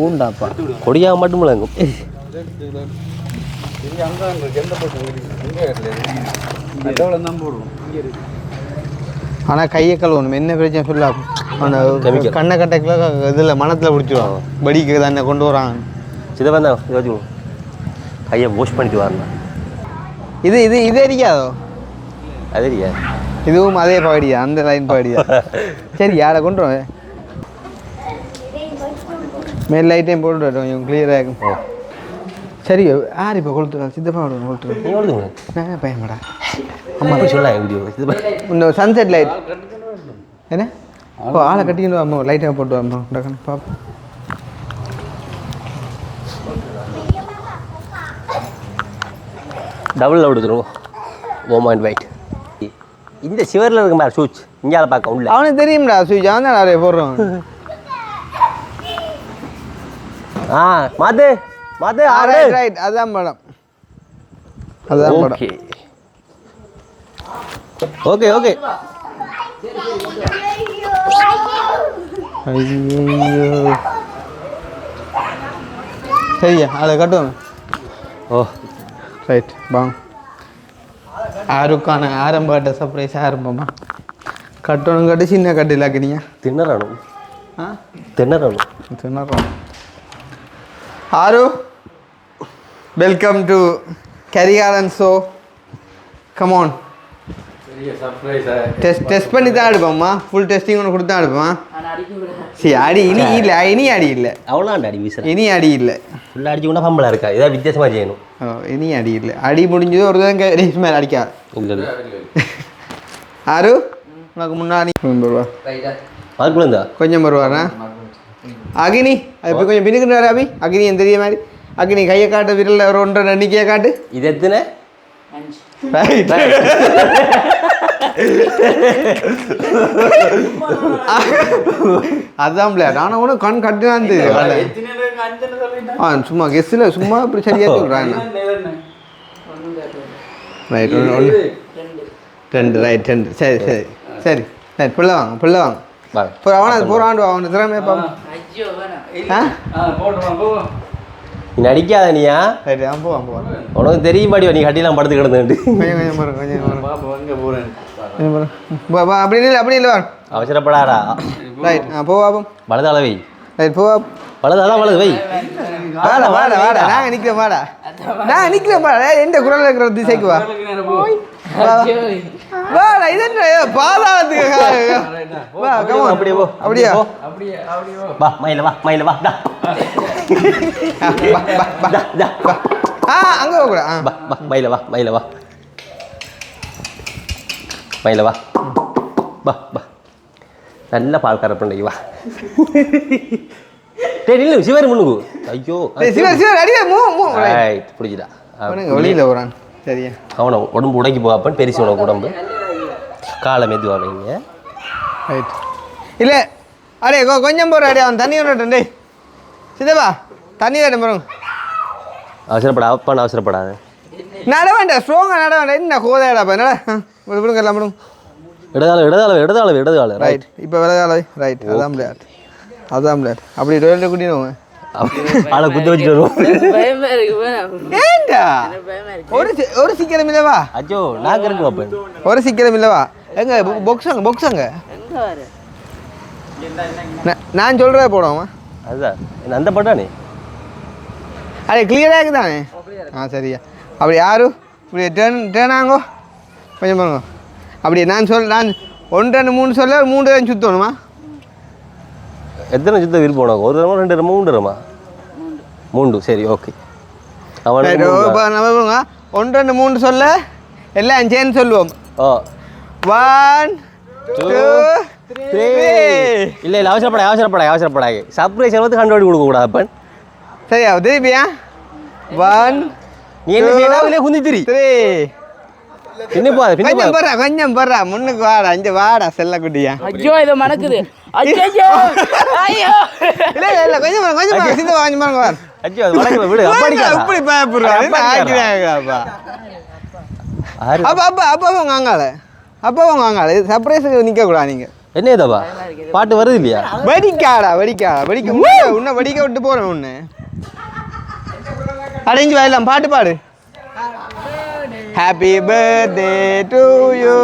ஊண்டாப்பா கொடியாக மட்டும் விளங்கும். ஆனால் கையை கழுவணும் என்ன பிரச்சனை சொல்ல அந்த கண்ணை கட்டைக்குள்ள இதில் மனத்தில் பிடிச்சிடுவாங்க படிக்க தானே கொண்டு வராங்க சிதப்பா தான் யோசிக்கணும் கையை வாஷ் பண்ணிட்டு வரணும். இது இது இது அடிக்காதோ அது இல்லையா இதுவும் அதே பாடியா அந்த லைன் பாடியா சரி யாரை கொண்டு வரேன் மேல் லைட்டையும் போட்டு கொஞ்சம் கிளியராக இருக்கும். சரி யார் இப்போ கொளுத்துறா சித்தப்பா கொளுத்துறா நீ கொடுத்துங்க நான் பயமாடா அம்மா அப்படி சொல்ல வீடியோ இந்த சன்செட் லைட் என்ன ஓ ஆளை கட்டிக்கிட்டு அம்மா லைட்டாக போட்டு அம்மா டக்குன்னு பார்ப்போம். டபுள் கொடுத்துருவோம் 1.8 இந்த சிவரில் இருக்க மாதிரி சூச் இங்கே பார்க்க உள்ள அவனுக்கு தெரியும்டா சுவிட்ச் அவன் தான் நிறைய போடுறான். மாத்து மாத்து ரைட் அதான் படம் அதான் படம். ஓகே ஓகே ஐயோ சரியா அதை கட்டுவோம். ஓ ரைட் வாங்க ஆருக்கான ஆரம்பட்ட சர்ப்ரைஸ் ஆரம்பமா கட்டணும் கட்டு சின்ன கட்டு இல்லாக்கினியா திணறணும் ஆ திணறணும் திணறோம். ஆரு welcome to Karikalan show come on test பண்ணி தான் எடுப்போம்மா ஃபுல் டெஸ்டிங் ஒன்று கொடுத்தா எடுப்போமா சரி அடி இனி இல்லை இனி அடி இல்லை அவ்வளோ அடி வீசுறேன் இனி அடி இல்லை ஃபுல்லாக அடிச்சு கூட பம்பளா இருக்கா ஏதாவது வித்தியாசமாக செய்யணும். இனி அடி இல்லை அடி முடிஞ்சது ஒரு தான் ரேஸ் மேலே அடிக்காது. இல்லை இல்லை ஆரு உனக்கு முன்னாடி வருவா அதுக்குள்ள இருந்தா கொஞ்சம் வருவாரா அகினி அது இப்போ கொஞ்சம் பின்னுக்குறாரு அபி அகினி என் தெரிய மாதிரி அகினி கையை காட்டு விரலில் ஒரு 1.5 எண்ணிக்கையை காட்டு. இது எத்தனை அதான் பிள்ளை நானும் கூட கண் கட்டினாந்து சும்மா கெஸ்ஸில் சும்மா இப்படி சரியாக சொல்கிறாங்க ரைட் ஒன்று 2 ரைட் 2 சரி சரி சரி ரைட் பிள்ளை வாங்க போகிறான் அவனை திறமையை நீ நடிக்காத நீயா ரைட் போவான் உனக்கு தெரிய மாட்டியா நீ கட்டிலாம் படுத்து கிடந்துட்டு அப்படி இல்லை அவசரப்படாடா ரைட் போவாப்போம் வலது அளவை ரைட் போவா வலது வை வாடா நாங்கள் நிற்கிறோம் வாடா எந்த குரல் இருக்கிற திசைக்கு வாடா இது என்ன பாதாளத்துக்கு அப்படியே போ அப்படியா வா மயில வா அங்கே போகக்கூடா மயில வா நல்ல பால் கரப்பண்டைக்கு வா இல்லை சிவரு முன்னுக்கு ஐயோ சிவர் அடியே பிடிச்சிடா வெளியில் போகிறான் சரியா அவனை உடம்பு உடைக்கி போவாப்பன் பெருசு உனக்கு உடம்பு காலை மெது வாங்க ரைட் இல்லை அடே கொஞ்சம் போகிற அடே அவன் தண்ணி விடட்டும் டேய் சிதப்பா தண்ணி வேட்டும் போகிறோம் அவசரப்படாத நட வேண்டாம் ஸ்ட்ராங்காக நட வேண்டாம் என்ன கோதையாடாப்பா என்னடா விடுங்க எல்லாம் விடுங்க இடது ரைட் இப்போ விலகால ரைட் அதான் பிளேட் அப்படி டொயலில் கூட்டிடுவோங்க ஆளை குத்தி வச்சுட்டு வருவோம் ஏண்டா ஒரு சீக்கிரம் இல்லவா அச்சோ நாக்கு இருக்கு பாப்பேன் ஒரு சீக்கிரம் இல்லவா எங்க பொக்ஸாங்க நான் சொல்கிறத போடுவோமா அதுதான் அந்த பட்டானே அடே கிளியராக இருக்குதானே சரியா அப்படி யாரு இப்படி டேர்ன் ஆங்கோ கொஞ்சம் பாருங்க அப்படி நான் 1 2 3 சொல்ல 3 சுற்றணுமா எத்தனை சுத்த விருப்பம் உனக்கு 1 ரமா 2 ரமா 3 ரமா 3 சரி ஓகே அவன் 1 2 3 சொல்ல எல்லாம் சேர்ந்து சொல்லுவோம் 1 2 3 இல்லை அவசரப்படாது சர்ப்ரைஸ் வந்து கண்டுபிடி கொடுக்க கூடாது அப்பன் சரியா திருப்பியா 1 நீ என்ன செய்யலாம் குந்தி 3 கொஞ்சம் போடுறா முன்னுக்கு வாடா இங்க வாடா செல்ல குட்டியா ஐயோ இது மணக்குது ஐயோ இல்ல கொஞ்சம் சிந்த வாங்கி பாருங்க ஐயோ அது வடக்குல விடு அப்படி பயப்படுறாங்க அப்பா வாங்கால சர்ப்ரைஸுக்கு நிக்க கூடாது நீங்க என்ன ஏதாப்பா பாட்டு வருது இல்லையா வெடிக்க உன்னை வெடிக்க விட்டு போறேன் உன்னை அடைஞ்சு வரலாம் பாட்டு பாடு Happy birthday to you.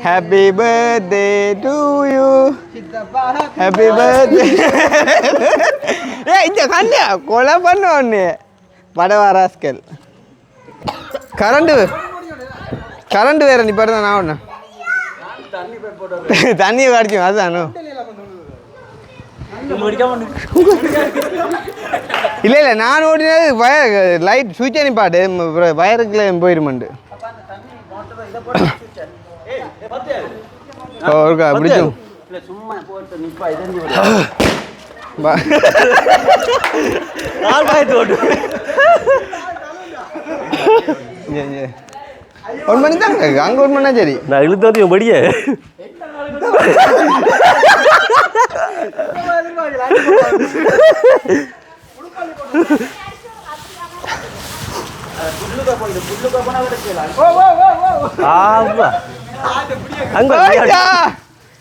Happy birthday to you. Happy birthday. இந்த கண்ணியா கொலை பண்ண ஒன்று வடவாராஸ்கல் கரண்ட் வேற நீ பாரு நான் ஒன்று தண்ணியை காடிக்கும் அதுதானோ இல்லை நான் ஓடினது லைட் சுவிட்ச் அனுப்பாட்டு வயருக்குள்ள போயிடுமாண்டு இருக்கா பிடிக்கும் ஒன் மணி தாங்க அங்கே 1 மணி சரி நான் இழுத்து வந்து படிய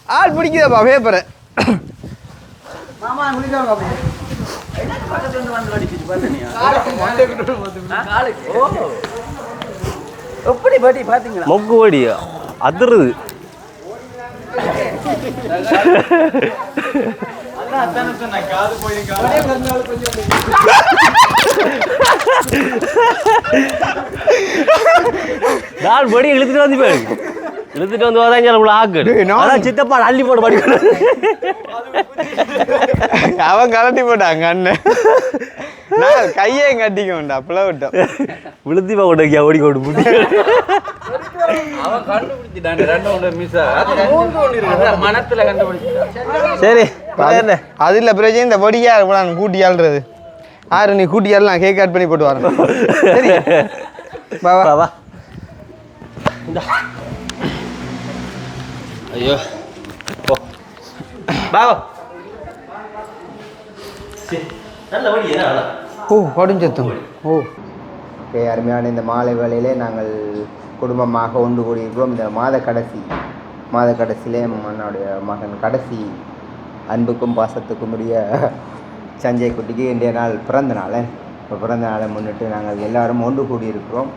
ஆள் பிடிக்குதாப்பா பேப்பரை எப்படி பாட்டி பாத்தீங்களா மொக்கு ஓடி அதிருது நான் படி இழுத்துட்டு வந்து போய் இழுத்துட்டு வந்து வந்தாங்க நம்மள ஆக்கு அதான் சித்தப்பா அள்ளி போட படி அவன் கலட்டி போட்டாங்க அண்ணன் நான் கையே கட்டிக்க வேண்டாம் அப்பெல்லாம் விட்டோம் விழுத்திப்பா கொண்டு ஓடி கொண்டு முடி அவன் கண்டுபிடிச்சிட்டாங்க ரெண்டு மிஸ் மனத்துல கண்டுபிடிச்சிட்டான் சரி அது இல்லை பிரச்சனை இந்த பொடியா நான் கூட்டி ஆள்றது ஆறு நீ கூட்டி ஆள் நான் கேக் கட் பண்ணி போட்டு வரேன் சரி வா வா வா ஐயோ போ வா நல்லபடி என்ன ஓ கடுஞ்சத்தம் ஓ ஓகே, அருமையான இந்த மாலை வேளையிலே நாங்கள் குடும்பமாக ஒன்று கூடியிருக்கிறோம். இந்த மாத கடைசியிலே என்னுடைய மகன் கடைசி அன்புக்கும் பாசத்துக்கும் உரிய சஞ்சய் குட்டிக்கு இன்றைய நாள் பிறந்த நாள். இப்போ பிறந்த நாளை முன்னிட்டு நாங்கள் எல்லாரும் ஒன்று கூடியிருக்கிறோம்.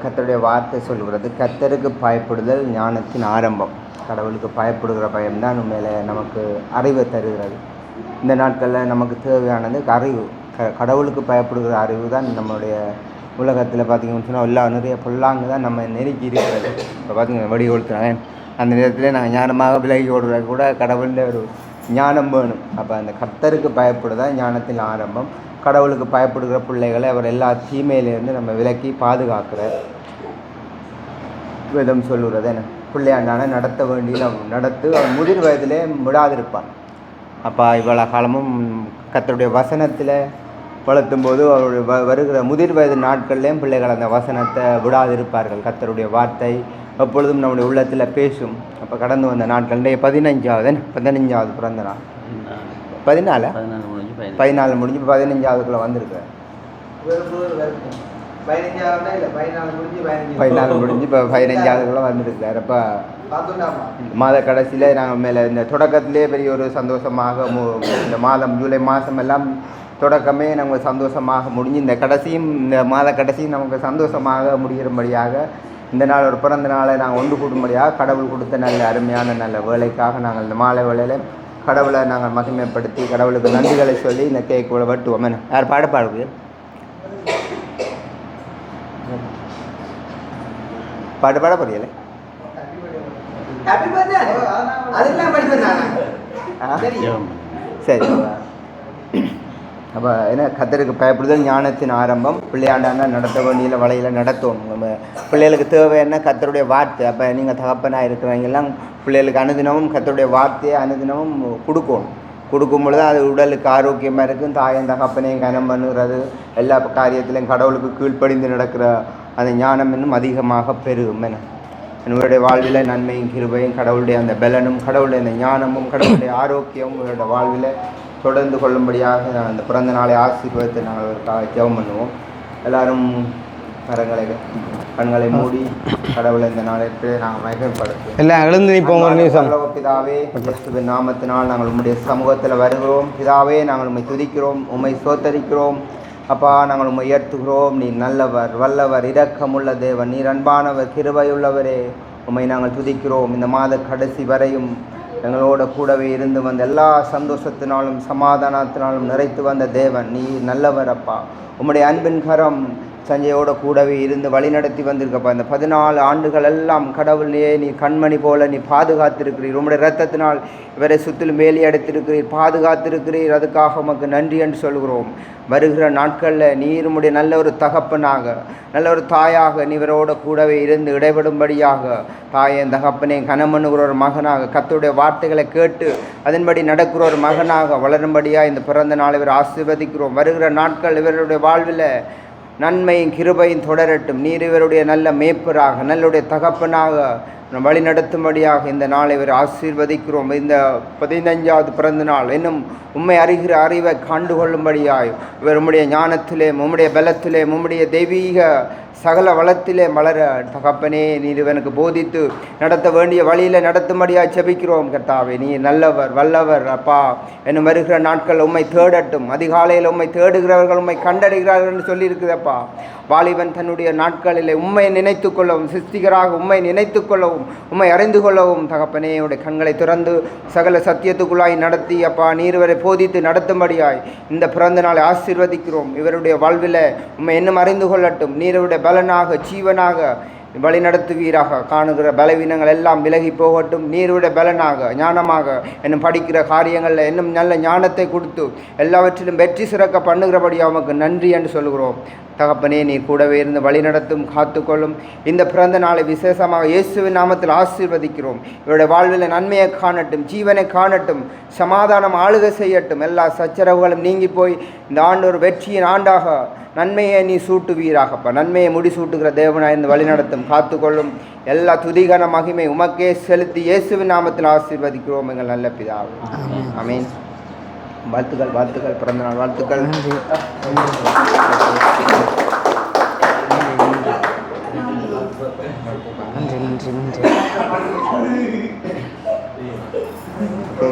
கர்த்தருடைய வார்த்தை சொல்கிறது, கர்த்தருக்கு பயப்படுதல் ஞானத்தின் ஆரம்பம். கடவுளுக்கு பயப்படுகிற பயம்தான் உண்மையில நமக்கு அறிவை தருகிறது. இந்த நாட்களில் நமக்கு தேவையானது அறிவு. கடவுளுக்கு பயப்படுகிற அறிவு தான் நம்மளுடைய உலகத்தில் பார்த்திங்கன்னு சொன்னால் நிறைய பொல்லாங்கு தான் நம்ம நெருக்கி இருக்கிறது. இப்போ பார்த்திங்கன்னா வெடி கொளுத்துனாங்க, அந்த நேரத்தில் நாங்கள் ஞானமாக விலகி ஓடுறது கூட கடவுளில் ஒரு ஞானம் வேணும். அப்போ அந்த கர்த்தருக்கு பயப்படுதான் ஞானத்தின் ஆரம்பம். கடவுளுக்கு பயப்படுகிற பிள்ளைகளை அவர் எல்லா தீமையிலேருந்து நம்ம விலக்கி பாதுகாக்கிற விதம் சொல்லுறது என்ன, பிள்ளையாண்டான நடத்த வேண்டிய நடத்து அவர் முதிர் வயதிலே விடாதிருப்பார். அப்போ இவ்வளோ காலமும் கர்த்தருடைய வசனத்தில் வளர்த்தும் போது அவருடைய வருகிற முதிர் வயது நாட்கள்லேயும் பிள்ளைகள் அந்த வசனத்தை விடாதிருப்பார்கள். கர்த்தருடைய வார்த்தை எப்பொழுதும் நம்முடைய உள்ளத்தில் பேசும். அப்போ கடந்து வந்த நாட்கள் 15வது பிறந்த நாள், 14 முடிஞ்சு 15வதுக்குள்ளே வந்திருக்கார். 14 முடிஞ்சு இப்போ 15வதுக்குள்ளே வந்திருக்கார். அப்போ மாத கடைசியில் நாங்கள் மேலே இந்த தொடக்கத்திலே பெரிய ஒரு சந்தோஷமாக இந்த மாதம் ஜூலை மாதம் எல்லாம் தொடக்கமே நாங்கள் சந்தோஷமாக முடிஞ்சு இந்த மாத கடைசியும் நமக்கு சந்தோஷமாக முடிகிறபடியாக இந்த நாள் ஒரு பிறந்த நாளை நாங்கள் ஒன்று கூடும்படியாக கடவுள் கொடுத்த நல்ல அருமையான நல்ல வேலைக்காக நாங்கள் இந்த மாலை வேளையில் கடவுளை நாங்கள் மகிமைப்படுத்தி கடவுளுக்கு நன்றிகளை சொல்லி இந்த கேக்கு வெட்டுவோம். யார் பாடுது பாட புரியல சரி. அப்போ ஏன்னா கர்த்தருக்கு பயப்படுதல் ஞானத்தின் ஆரம்பம். பிள்ளையாண்டான நடத்த வேண்டிய வழியில் நடத்தணும். நம்ம பிள்ளைகளுக்கு தேவை என்ன, கர்த்தருடைய வார்த்தை. அப்போ நீங்கள் தகப்பனாக இருக்கிறவங்கெல்லாம் பிள்ளைகளுக்கு அனுதினமும் கர்த்தருடைய வார்த்தையை அனுதினமும் கொடுக்கும் பொழுது அது உடலுக்கு ஆரோக்கியமாக இருக்கும். தாயும் தகப்பனையும் கனம் பண்ணுறது, எல்லா காரியத்திலையும் கடவுளுக்கு கீழ்ப்படிந்து நடக்கிற அந்த ஞானம் இன்னும் அதிகமாக பெருகும். என்னுடைய வாழ்வில் நன்மையும் கிருபையும் கடவுளுடைய அந்த பலனும் கடவுளுடைய அந்த ஞானமும் கடவுளுடைய ஆரோக்கியமும் உங்களுடைய வாழ்வில் தொடர்ந்து கொள்ளும்படியாக அந்த பிறந்த நாளை ஆசீர்வாதத்தை நாங்கள் ஒரு ஜெபம் பண்ணுவோம். எல்லாரும் கண்களை மூடி கடவுளை இந்த நாளைக்கு நாங்கள் மகிமைப்படுத்துவோம். எல்லாம் எழுந்து நிற்போம். பிதாவே, கிறிஸ்துவின் நாமத்தினால் நாங்கள் உம்முடைய சமூகத்தில் வருகிறோம். பிதாவே, நாங்கள் உம்மை துதிக்கிறோம், உம்மை ஸ்தோத்தரிக்கிறோம். அப்பா, நாங்கள் உம்மை உயர்த்துகிறோம். நீ நல்லவர், வல்லவர், இரக்கமுள்ள தேவன், நீர் அன்பானவர், கிருபையுள்ளவரே. உம்மை நாங்கள் துதிக்கிறோம். இந்த மாத கடைசி வரையும் எங்களோட கூடவே இருந்து வந்த எல்லா சந்தோஷத்தினாலும் சமாதானத்தினாலும் நிறைத்து வந்த தேவன் நீ நல்லவர். அப்பா, உம்முடைய அன்பின் கரம் சஞ்சயோட கூடவே இருந்து வழி நடத்தி வந்திருக்கப்பா. இந்த 14 ஆண்டுகள் எல்லாம் கடவுளையே நீ கண்மணி போல நீ பாதுகாத்திருக்கிறீர். உம்முடைய இரத்தத்தினால் இவரை சுற்றிலும் வேலி அடைத்திருக்கிறீர், பாதுகாத்திருக்கிறீர். அதுக்காக உமக்கு நன்றி என்று சொல்கிறோம். வருகிற நாட்களில் நீர் உம்முடைய நல்ல ஒரு தகப்பனாக, நல்ல ஒரு தாயாக நீ இவரோட கூடவே இருந்து இடைபடும்படியாக, தாயன் தகப்பனே கனமண்ணுகிற ஒரு மகனாக, கர்த்தருடைய வார்த்தைகளை கேட்டு அதன்படி நடக்கிற ஒரு மகனாக வளரும்படியாக இந்த பிறந்த நாள் இவர் ஆசீர்வதிக்கிறோம். வருகிற நாட்கள் இவருடைய வாழ்வில் நன்மையும் கிருபையும் தொடரட்டும். நீர் இவருடைய நல்ல மேய்ப்பராக, நல்லுடைய தகப்பனாக வழி நடத்தும்படியாக இந்த நாளை இவர் ஆசீர்வதிக்கிறோம். இந்த 15வது பிறந்த நாள் இன்னும் உம்மை அறிகிற அறிவை கண்டுகொள்ளும்படியாய் இவர் உம்முடைய ஞானத்திலே, உம்முடைய பலத்திலே, உம்முடைய தெய்வீக சகல வளத்திலே மலர தகப்பனே நீர் இவனுக்கு போதித்து நடத்த வேண்டிய வழியில் நடத்தும்படியாக செபிக்கிறோம். கர்த்தாவே, நீ நல்லவர், வல்லவர். அப்பா, என்னும் வருகிற நாட்கள் உம்மை தேடட்டும். அதிகாலையில் உம்மை தேடுகிறவர்கள் உம்மை கண்டடைகிறார்கள் என்று சொல்லியிருக்குதப்பா. வாலிபன் தன்னுடைய நாட்களில் உம்மை நினைத்து கொள்ளவும், சிருஷ்டிகராக உம்மை நினைத்து கொள்ளவும், உம்மை அறிந்து கொள்ளவும் தகப்பனே உடைய கண்களை திறந்து சகல சத்தியத்துக்குள்ளாய் நடத்தி அப்பா நீர் இவரை போதித்து நடத்தும்படியாய் இந்த பிறந்த நாளை ஆசீர்வதிக்கிறோம். இவருடைய வாழ்வில் உம்மை இன்னும் அறிந்து கொள்ளட்டும். நீருடைய பலனாக, ஜீவனாக வழி நடத்துவீராக. காணுகிற பலவீனங்கள் எல்லாம் விலகி போகட்டும். நீருடைய பலனாக, ஞானமாக இன்னும் படிக்கிற காரியங்களில் இன்னும் நல்ல ஞானத்தை கொடுத்து எல்லாவற்றிலும் வெற்றி சிறக்க பண்ணுகிறபடியாக உமக்கு நன்றி என்று சொல்கிறோம். தகப்பனே, நீர் கூடவே இருந்து வழி நடத்தும், காத்துக்கொள்ளும். இந்த பிறந்த நாளை விசேஷமாக இயேசுவின் நாமத்தில் ஆசீர்வதிக்கிறோம். இவருடைய வாழ்வில் நன்மையை காணட்டும், ஜீவனை காணட்டும், சமாதானம் ஆளுகை செய்யட்டும். எல்லா சச்சரவுகளும் நீங்கி போய் இந்த ஆண்டு ஒரு வெற்றியின் ஆண்டாக நன்மையை நீ சூட்டுவீராகப்பா. நன்மையை முடிசூட்டுகிற தேவனாய் இருந்து வழி நடத்தும், காத்துக்கொள்ளும். எல்லா துதிகன மகிமை உமக்கே செலுத்தி இயேசுவின் நாமத்தில் ஆசீர்வதிக்கிறோம் எங்கள் நல்ல பிதாவே. ஆமென். வாழ்த்துக்கள் வாழ்த்துக்கள் பிறந்தநாள் வாழ்த்துக்கள். நன்றி நன்றி நன்றி.